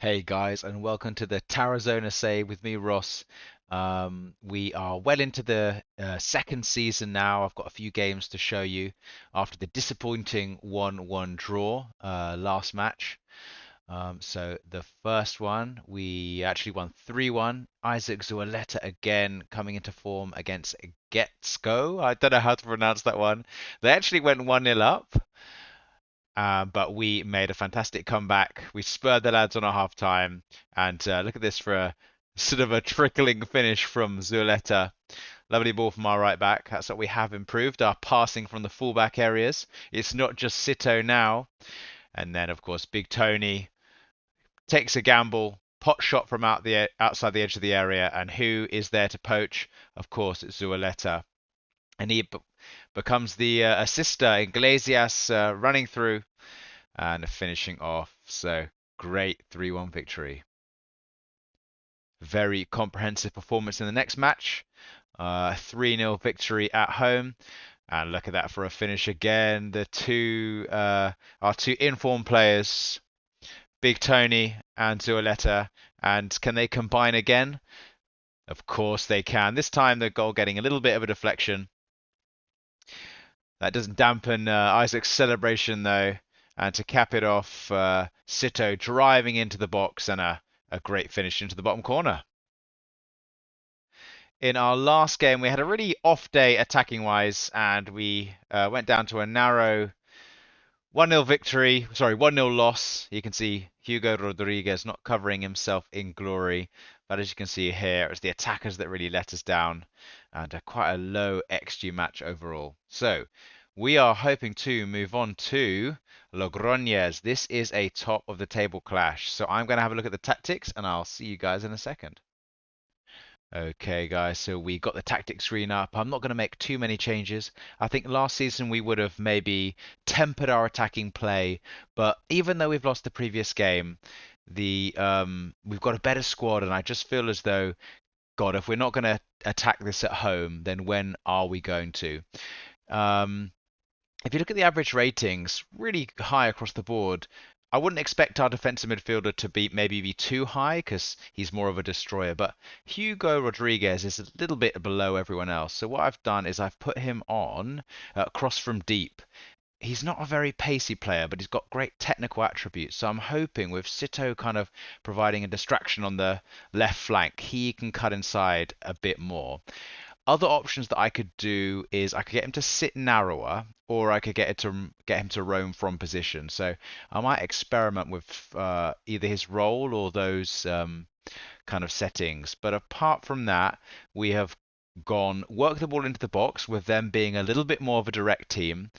Hey guys, and welcome to the Tarazona Save with me, Ross. We are well into the second season now. I've got a few games to show you after the disappointing 1-1 draw last match. So the first one, we actually won 3-1. Isaac Zualeta again coming into form against Getsko. I don't know how to pronounce that one. They actually went 1-0 up. But we made a fantastic comeback. We spurred the lads on at half time. And look at this for a sort of a trickling finish from Zuleta. Lovely ball from our right back. That's what we have improved. Our passing from the fullback areas. It's not just Sito now. And then, of course, Big Tony takes a gamble. Pot shot from outside the edge of the area. And who is there to poach? Of course, it's Zualeta. And he becomes the assister. Iglesias running through and finishing off. So great 3-1 victory. Very comprehensive performance in the next match. 3-0 victory at home. And look at that for a finish again. Our two informed players, Big Tony and Zualeta. And can they combine again? Of course they can. This time the goal getting a little bit of a deflection. That doesn't dampen Isaac's celebration though. And to cap it off, Sito driving into the box and a great finish into the bottom corner. In our last game, we had a really off day attacking wise, and we went down to a narrow 1-0 victory. Sorry, 1-0 loss. You can see Hugo Rodriguez not covering himself in glory. But as you can see here, it's the attackers that really let us down, and quite a low XG match overall. So we are hoping to move on to Logroñez. This is a top of the table clash. So I'm going to have a look at the tactics, and I'll see you guys in a second. Okay, guys, so we got the tactics screen up. I'm not going to make too many changes. I think last season we would have maybe tempered our attacking play, but even though we've lost the previous game, we've got a better squad, and I just feel as though, God, if we're not going to attack this at home, then when are we going to? Um, if you look at the average ratings, really high across the board. I wouldn't expect our defensive midfielder to maybe be too high because he's more of a destroyer, but Hugo Rodriguez is a little bit below everyone else. So what I've done is I've put him on cross from deep. He's not a very pacey player, but he's got great technical attributes. So I'm hoping with Sito kind of providing a distraction on the left flank, he can cut inside a bit more. Other options that I could do is I could get him to sit narrower, or I could get him to roam from position. So I might experiment with either his role or those kind of settings. But apart from that, we have gone work the ball into the box with them being a little bit more of a direct team.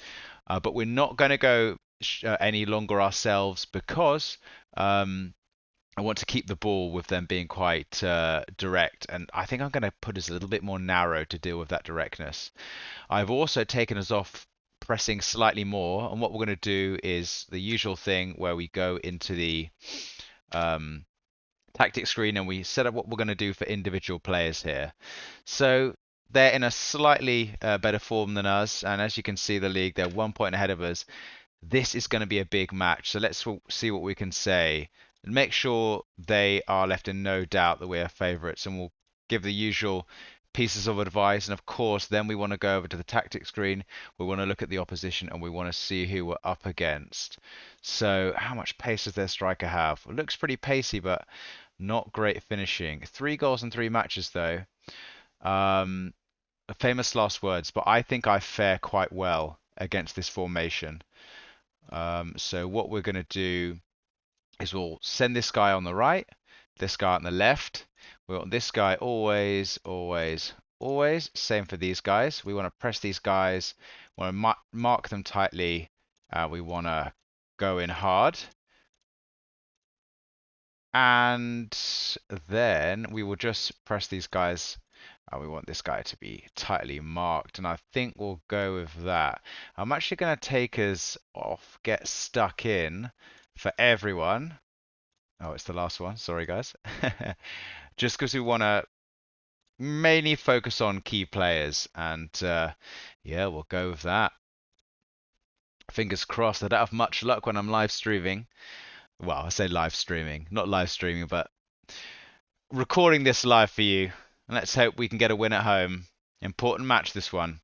But we're not going to go any longer ourselves because I want to keep the ball with them being quite direct, and I think I'm going to put us a little bit more narrow to deal with that directness. I've also taken us off pressing slightly more, and what we're going to do is the usual thing where we go into the um, tactic screen and we set up what we're going to do for individual players here. So they're in a slightly better form than us, and as you can see, the league, they're 1 point ahead of us. This is going to be a big match, so let's see what we can say and make sure they are left in no doubt that we are favourites, and we'll give the usual pieces of advice. And of course, then we want to go over to the tactic screen. We want to look at the opposition and we want to see who we're up against. So how much pace does their striker have? It looks pretty pacey, but not great finishing. 3 goals in 3 matches though. Um, Famous last words, but I think I fare quite well against this formation. So what we're going to do is we'll send this guy on the right, this guy on the left. We want this guy always, always, always. Same for these guys. We want to press these guys, want to mark them tightly. We want to go in hard. And then we will just press these guys. We want this guy to be tightly marked, and I think we'll go with that. I'm actually going to take us off, get stuck in for everyone. Oh, it's the last one. Sorry, guys. Just because we want to mainly focus on key players, and yeah, we'll go with that. Fingers crossed. I don't have much luck when I'm live streaming, Well, I say live streaming, not live streaming, but recording this live for you. And let's hope we can get a win at home. Important match, this one.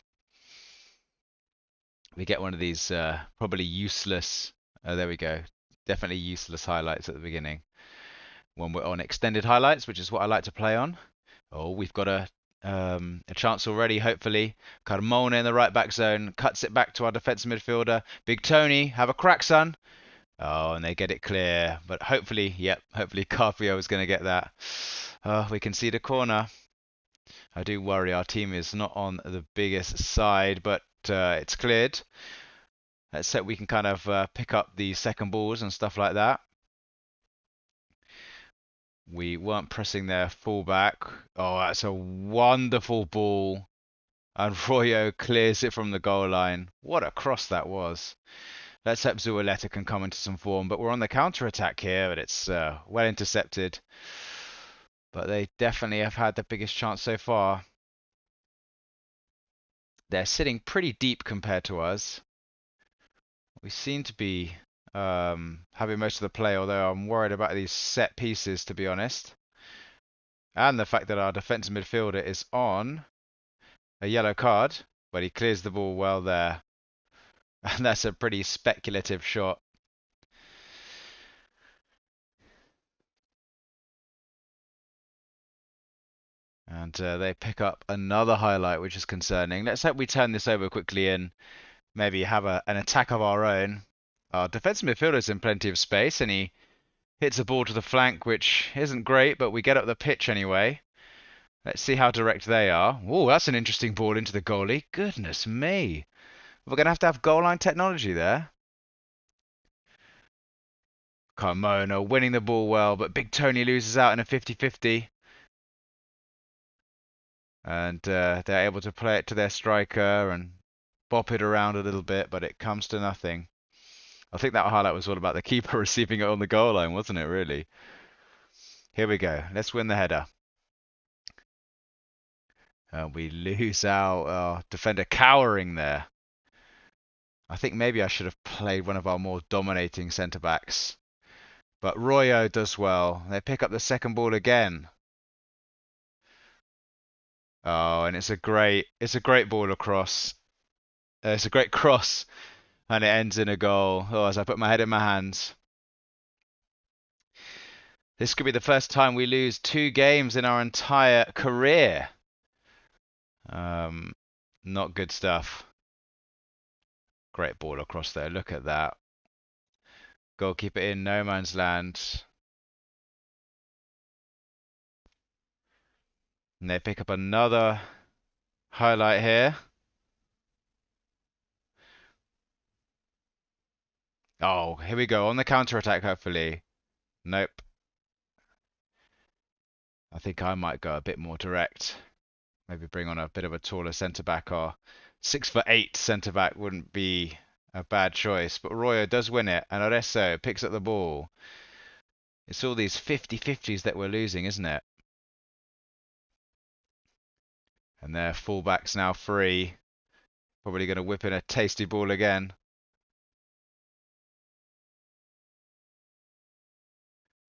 We get one of these probably useless. There we go. Definitely useless highlights at the beginning. When we're on extended highlights, which is what I like to play on. Oh, we've got a chance already, hopefully. Carmona in the right back zone. Cuts it back to our defensive midfielder. Big Tony, have a crack, son. Oh, and they get it clear. But hopefully, yep, hopefully Carpio is going to get that. We can see the corner. I do worry our team is not on the biggest side, but it's cleared. Let's hope we can kind of pick up the second balls and stuff like that. We weren't pressing their fullback. Oh, that's a wonderful ball. And Royo clears it from the goal line. What a cross that was. Let's hope Zualeta can come into some form. But we're on the counter-attack here, and it's well intercepted. But they definitely have had the biggest chance so far. They're sitting pretty deep compared to us. We seem to be having most of the play, although I'm worried about these set pieces, to be honest. And the fact that our defensive midfielder is on a yellow card, but he clears the ball well there. And that's a pretty speculative shot. And they pick up another highlight, which is concerning. Let's hope we turn this over quickly and maybe have an attack of our own. Our defensive midfielder's in plenty of space, and he hits a ball to the flank, which isn't great, but we get up the pitch anyway. Let's see how direct they are. Oh, that's an interesting ball into the goalie. Goodness me. We're going to have goal line technology there. Carmona winning the ball well, but Big Tony loses out in a 50-50. And they're able to play it to their striker and bop it around a little bit, but it comes to nothing. I think that highlight was all about the keeper receiving it on the goal line, wasn't it, really? Here we go. Let's win the header. We lose our defender cowering there. I think maybe I should have played one of our more dominating centre-backs. But Royo does well. They pick up the second ball again. Oh, and it's a great ball across. It's a great cross, and it ends in a goal. Oh, as I put my head in my hands. This could be the first time we lose 2 games in our entire career. Not good stuff. Great ball across there. Look at that. Goalkeeper in no man's land. And they pick up another highlight here. Oh, here we go. On the counter-attack, hopefully. Nope. I think I might go a bit more direct. Maybe bring on a bit of a taller centre-back, or 6'8" centre-back wouldn't be a bad choice. But Royo does win it, and Arezzo picks up the ball. It's all these 50-50s that we're losing, isn't it? And their fullback's now free. Probably going to whip in a tasty ball again.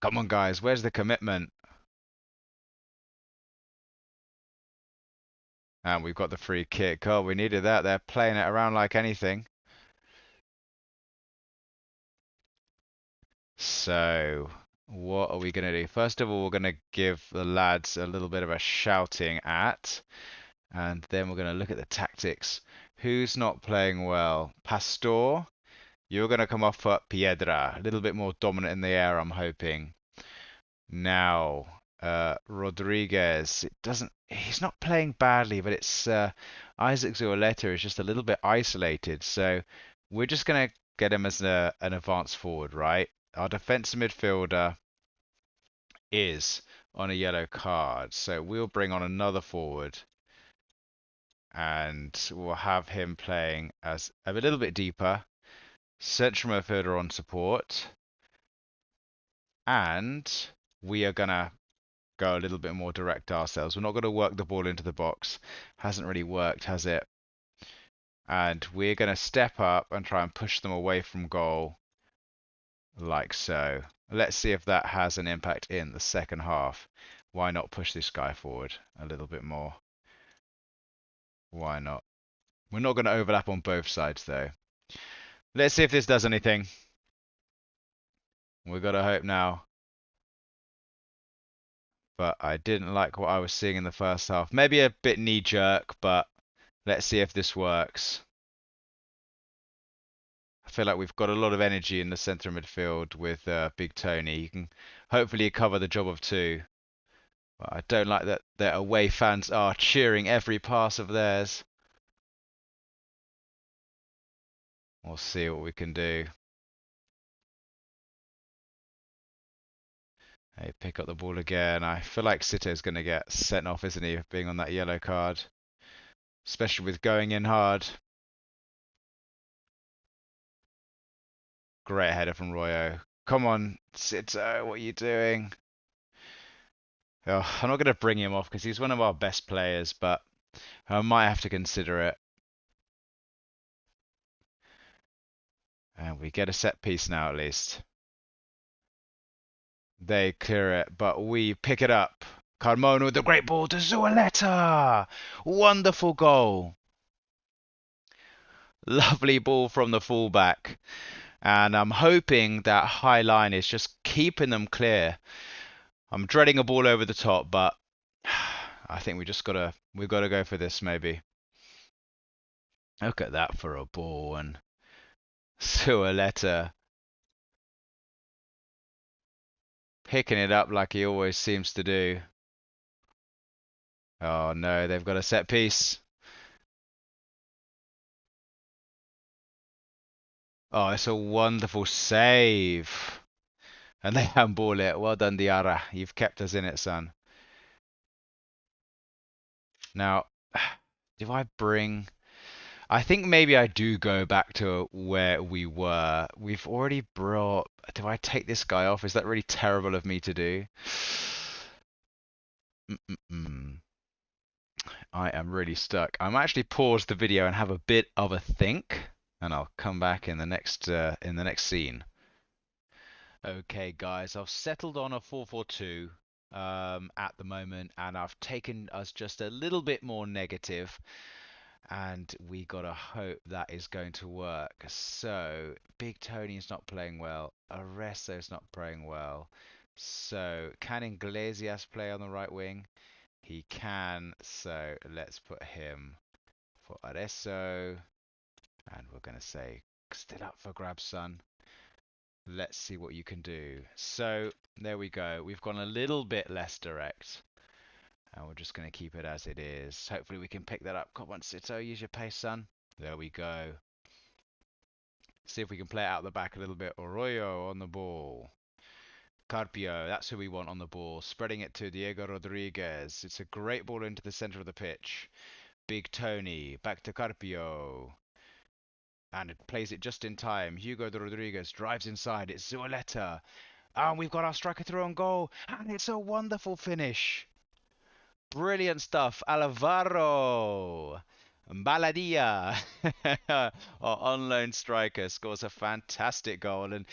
Come on, guys. Where's the commitment? And we've got the free kick. Oh, we needed that. They're playing it around like anything. So, what are we going to do? First of all, we're going to give the lads a little bit of a shouting at. And then we're going to look at the tactics. Who's not playing well? Pastor, you're going to come off for Piedra. A little bit more dominant in the air, I'm hoping. Now, Rodriguez, he's not playing badly, but it's Isaac Zualeta is just a little bit isolated. So we're just going to get him as an advanced forward, right? Our defensive midfielder is on a yellow card. So we'll bring on another forward. And we'll have him playing as a little bit deeper. Central midfielder on support. And we are going to go a little bit more direct ourselves. We're not going to work the ball into the box. Hasn't really worked, has it? And we're going to step up and try and push them away from goal. like so. Let's see if that has an impact in the second half. Why not push this guy forward a little bit more? Why not? We're not going to overlap on both sides though. Let's see if this does anything. We've got to hope now. But I didn't like what I was seeing in the first half. Maybe a bit knee-jerk, but let's see if this works. I feel like we've got a lot of energy in the centre of midfield with Big Tony. He can hopefully cover the job of two. But I don't like that their away fans are cheering every pass of theirs. We'll see what we can do. Hey, pick up the ball again. I feel like Sito's going to get sent off, isn't he, being on that yellow card? Especially with going in hard. Great header from Royo. Come on, Sito, what are you doing? Oh, I'm not going to bring him off because he's one of our best players, but I might have to consider it. And we get a set piece now at least. They clear it, but we pick it up. Carmona with the great ball to Zualeta. Wonderful goal. Lovely ball from the fullback. And I'm hoping that high line is just keeping them clear. I'm dreading a ball over the top, but I think we've gotta go for this maybe. Look at that for a ball, and Zualeta picking it up like he always seems to do. Oh no, they've got a set piece. Oh, it's a wonderful save. And they handball it. Well done, Diarra. You've kept us in it, son. Now, do I bring... I think maybe I do go back to where we were. We've already brought... Do I take this guy off? Is that really terrible of me to do? Mm-mm-mm. I am really stuck. I'm actually pause the video and have a bit of a think, and I'll come back in the next scene. Okay, guys, I've settled on a 4-4-2 at the moment, and I've taken us just a little bit more negative, and we gotta hope that is going to work. So, Big Tony's not playing well. Arresto's not playing well. So, can Iglesias play on the right wing? He can, so let's put him for Arresto, and we're gonna say, still up for grabs, son. Let's see what you can do. So there we go. We've gone a little bit less direct. And we're just going to keep it as it is. Hopefully we can pick that up. Come on, Sito, use your pace, son. There we go. See if we can play it out the back a little bit. Arroyo on the ball. Carpio, that's who we want on the ball. Spreading it to Diego Rodriguez. It's a great ball into the center of the pitch. Big Tony, back to Carpio. And it plays it just in time. Hugo Rodriguez drives inside. It's Zualeta. And we've got our striker through on goal. And it's a wonderful finish. Brilliant stuff. Alvaro Baladia, our on loan striker, scores a fantastic goal. And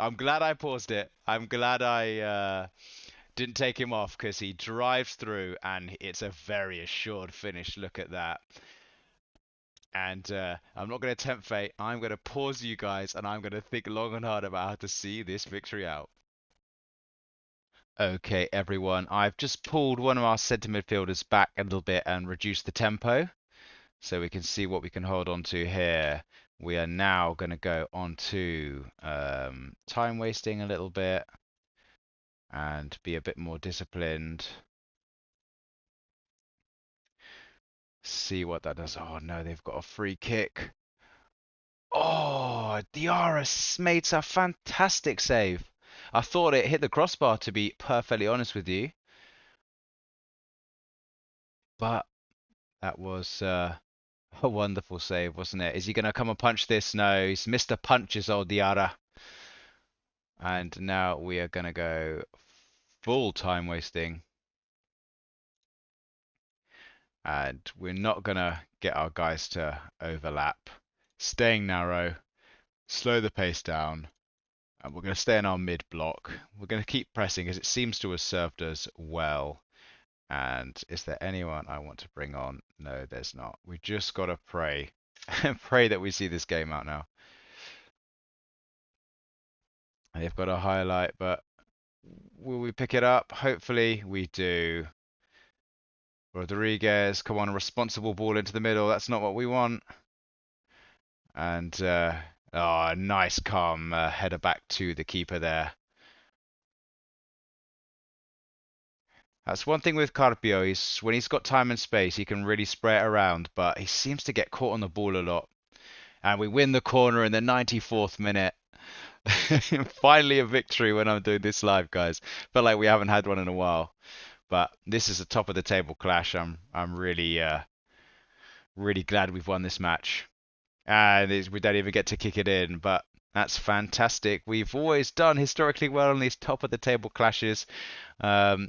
I'm glad I paused it. I'm glad I didn't take him off because he drives through and it's a very assured finish. Look at that. And I'm not going to tempt fate. I'm going to pause you guys and I'm going to think long and hard about how to see this victory out. Okay, everyone, I've just pulled one of our centre midfielders back a little bit and reduced the tempo so we can see what we can hold on to here. We are now going to go on to time wasting a little bit and be a bit more disciplined. See what that does. Oh no, they've got a free kick. Oh, Diarra made a fantastic save. I thought it hit the crossbar, to be perfectly honest with you. But that was a wonderful save, wasn't it? Is he going to come and punch this? No, he's missed a punches, old Diarra. And now we are going to go full time wasting. And we're not going to get our guys to overlap. Staying narrow, slow the pace down, And we're going to stay in our mid block. We're going to keep pressing because it seems to have served us well. And is there anyone I want to bring on? No, there's not. We just got to pray. Pray that we see this game out now. They've got a highlight, but will we pick it up? Hopefully we do. Rodriguez, come on, a responsible ball into the middle. That's not what we want. And, oh, nice calm header back to the keeper there. That's one thing with Carpio. When he's got time and space, he can really spray it around, but he seems to get caught on the ball a lot. And we win the corner in the 94th minute. Finally a victory when I'm doing this live, guys. Feel like we haven't had one in a while. But this is a top of the table clash. I'm really glad we've won this match. And we don't even get to kick it in, but that's fantastic. We've always done historically well on these top of the table clashes.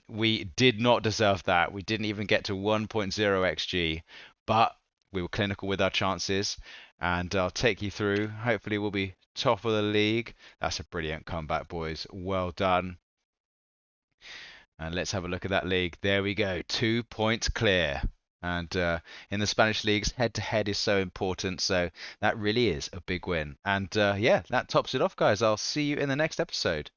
We did not deserve that. We didn't even get to 1.0 XG, but we were clinical with our chances. And I'll take you through. Hopefully, we'll be top of the league. That's a brilliant comeback, boys. Well done. And let's have a look at that league. There we go. 2 points clear. And in the Spanish leagues, head-to-head is so important. So that really is a big win. And yeah, that tops it off, guys. I'll see you in the next episode.